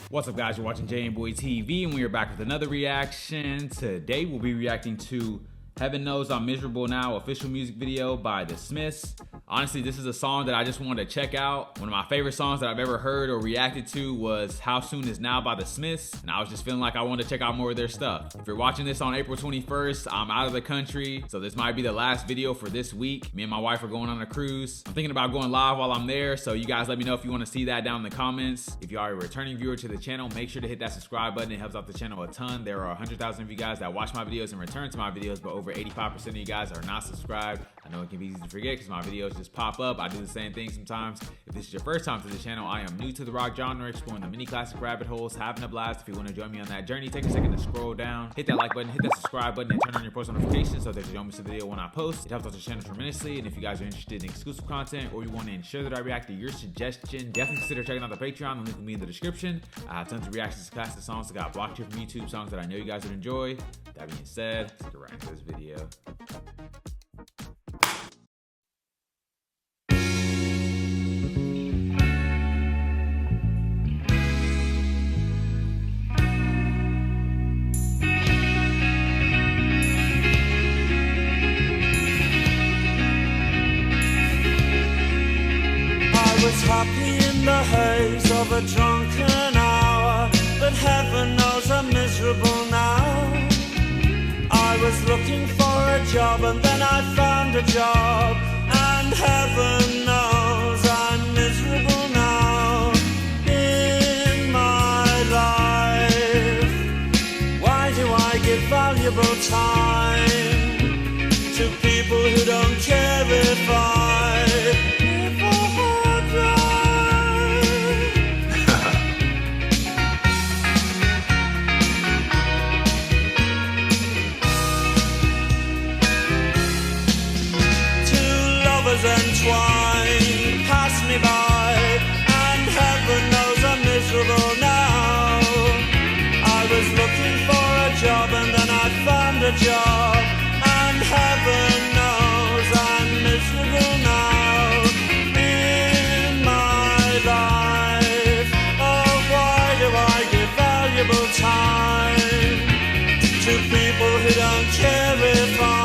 What's up, guys? You're watching jmboytv and we are back with another reaction. Today we'll be reacting to Heaven Knows I'm Miserable Now official music video by The Smiths. Honestly, this is a song that I just wanted to check out. One of my favorite songs that I've ever heard or reacted to was How Soon Is Now by The Smiths, and I was just feeling like I wanted to check out more of their stuff. If you're watching this on April 21st, I'm out of the country, so this might be the last video for this week. Me and my wife are going on a cruise. I'm thinking about going live while I'm there, so you guys let me know if you want to see that down in the comments. If you are a returning viewer to the channel, make sure to hit that subscribe button. It helps out the channel a ton. There are 100,000 of you guys that watch my videos and return to my videos, but over 85% of you guys are not subscribed. I know it can be easy to forget because my videos just pop up. I do the same thing sometimes. If this is your first time to the channel, I am new to the rock genre, exploring the mini classic rabbit holes, having a blast. If you want to join me on that journey, take a second to scroll down, hit that like button, hit that subscribe button, and turn on your post notifications so that you don't miss a video when I post. It helps out the channel tremendously, and if you guys are interested in exclusive content or you want to ensure that I react to your suggestion, definitely consider checking out the Patreon. The link will be in the description. I have tons of reactions to classic songs that got blocked here from YouTube, songs that I know you guys would enjoy. That being said, let's get right into this video. Happy in the haze of a drunken hour, but heaven knows I'm miserable now. I was looking for a job and then I found a job, and heaven knows I'm miserable now. In my life, why do I give valuable time to people who don't care if I entwined, pass me by, and heaven knows I'm miserable now. I was looking for a job and then I found a job, and heaven knows I'm miserable now. In my life, oh, why do I give valuable time to people who don't care if I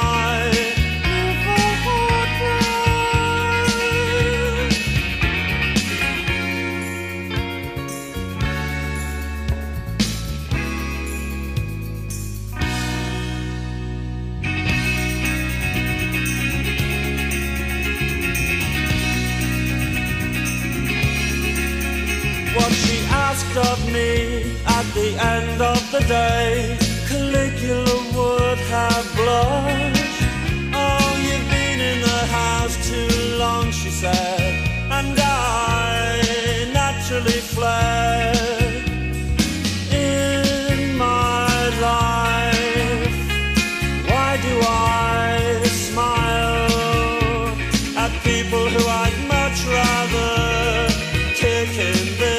what she asked of me at the end of the day, Caligula would have blushed. Oh, you've been in the house too long, she said, and I naturally fled. In my life, why do I smile at people who I'd much rather kick in the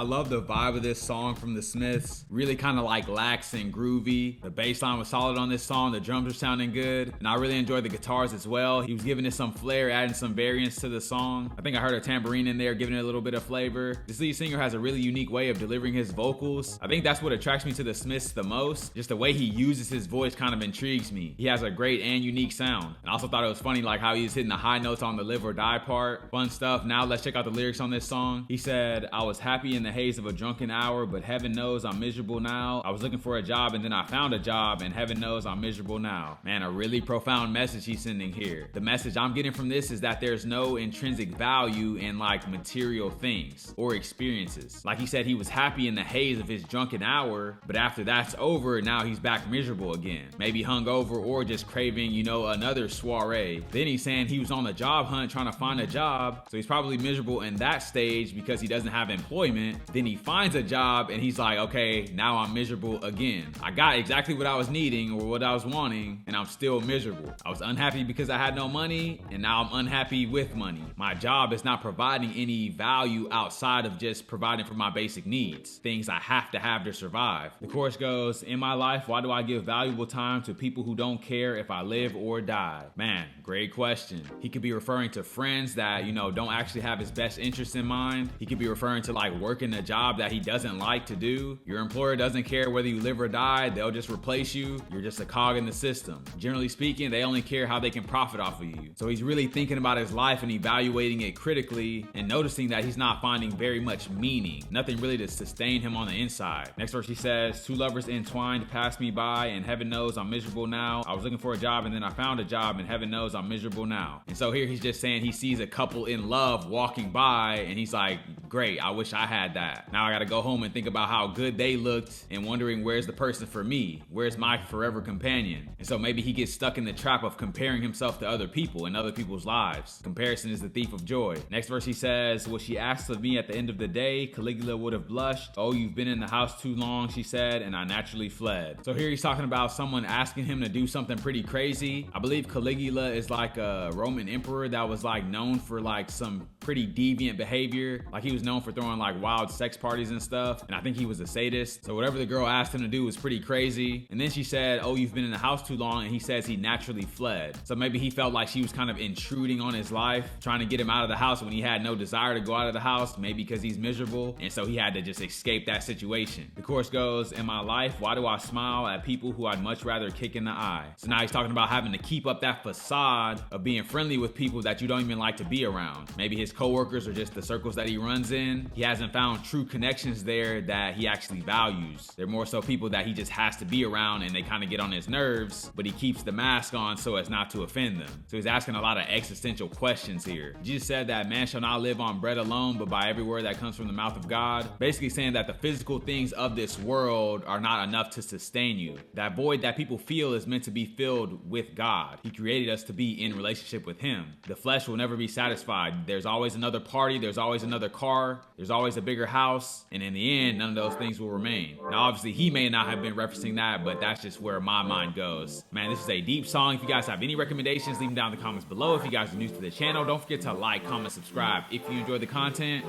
I love the vibe of this song from the Smiths. Really kind of like lax and groovy. The bass line was solid on this song. The drums are sounding good. And I really enjoyed the guitars as well. He was giving it some flair, adding some variance to the song. I think I heard a tambourine in there, giving it a little bit of flavor. This lead singer has a really unique way of delivering his vocals. I think that's what attracts me to the Smiths the most. Just the way he uses his voice kind of intrigues me. He has a great and unique sound. And I also thought it was funny like how he was hitting the high notes on the live or die part. Fun stuff. Now let's check out the lyrics on this song. He said, I was happy in the haze of a drunken hour, but heaven knows I'm miserable now. I was looking for a job and then I found a job, and heaven knows I'm miserable now. Man, a really profound message he's sending here. The message I'm getting from this is that there's no intrinsic value in like material things or experiences. Like he said, he was happy in the haze of his drunken hour, but after that's over, now he's back miserable again. Maybe hungover or just craving, another soiree. Then he's saying he was on the job hunt trying to find a job, so he's probably miserable in that stage because he doesn't have employment. Then he finds a job and he's like, okay, now I'm miserable again. I got exactly what I was needing or what I was wanting, and I'm still miserable. I was unhappy because I had no money, and now I'm unhappy with money. My job is not providing any value outside of just providing for my basic needs, things I have to survive. The chorus goes, in my life, why do I give valuable time to people who don't care if I live or die? Man, great question. He could be referring to friends that, don't actually have his best interest in mind. He could be referring to like working a job that he doesn't like to do. Your employer doesn't care whether you live or die. They'll just replace you. You're just a cog in the system. Generally speaking, they only care how they can profit off of you. So he's really thinking about his life and evaluating it critically and noticing that he's not finding very much meaning. Nothing really to sustain him on the inside. Next verse he says, two lovers entwined passed me by, and heaven knows I'm miserable now. I was looking for a job and then I found a job, and heaven knows I'm miserable now. And so here he's just saying he sees a couple in love walking by and he's like, great, I wish I had that. Now I gotta go home and think about how good they looked and wondering where's the person for me? Where's my forever companion? And so maybe he gets stuck in the trap of comparing himself to other people and other people's lives. Comparison is the thief of joy. Next verse he says, what she asked of me at the end of the day, Caligula would have blushed. Oh, you've been in the house too long, she said, and I naturally fled. So here he's talking about someone asking him to do something pretty crazy. I believe Caligula is like a Roman emperor that was like known for like some pretty deviant behavior. Like he was known for throwing like wild sex parties and stuff, and I think he was a sadist. So whatever the girl asked him to do was pretty crazy. And then she said, oh, you've been in the house too long, and he says he naturally fled. So maybe he felt like she was kind of intruding on his life, trying to get him out of the house when he had no desire to go out of the house, maybe because he's miserable, and so he had to just escape that situation. The chorus goes, in my life, why do I smile at people who I'd much rather kick in the eye? So now he's talking about having to keep up that facade of being friendly with people that you don't even like to be around. Maybe his coworkers or just the circles that he runs in. He hasn't found true connections there that he actually values. They're more so people that he just has to be around and they kind of get on his nerves, but he keeps the mask on so as not to offend them. So he's asking a lot of existential questions here. Jesus said that man shall not live on bread alone, but by every word that comes from the mouth of God. Basically saying that the physical things of this world are not enough to sustain you. That void that people feel is meant to be filled with God. He created us to be in relationship with him. The flesh will never be satisfied. There's always another party, there's always another car, there's always a bigger house, and in the end, none of those things will remain. Now, obviously, he may not have been referencing that, but that's just where my mind goes. Man, this is a deep song. If you guys have any recommendations, leave them down in the comments below. If you guys are new to the channel, don't forget to like, comment, subscribe if you enjoy the content,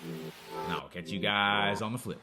and I'll catch you guys on the flip.